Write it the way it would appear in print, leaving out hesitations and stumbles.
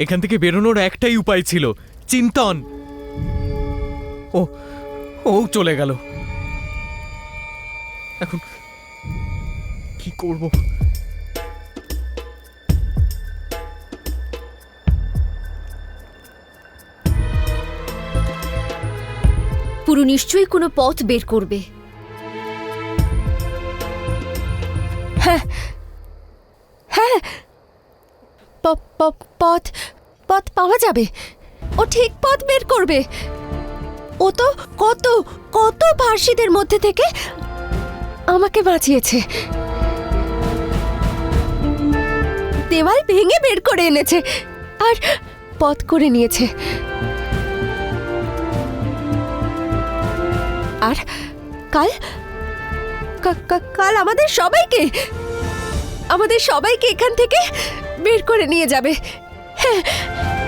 এখান থেকে বেরোনোর একটাই উপায় ছিল, চিন্তন। ও ও চলে গেল। এখন কি করব? পুরো নিশ্চয়ই কোনো পথ বের করবে। হ্যাঁ হ্যাঁ, পথ পথ পাওয়া যাবে। ও ঠিক পথ বের করবে। ও তো কত কত ফাঁসিদের মধ্যে থেকে আমাকে বাঁচিয়েছে, দেওয়াল ভেঙে বের করে এনেছে আর পথ করে নিয়েছে। আর কাল কাল আমাদের সবাইকে এখান থেকে বের করে নিয়ে যাবে। হ্যাঁ।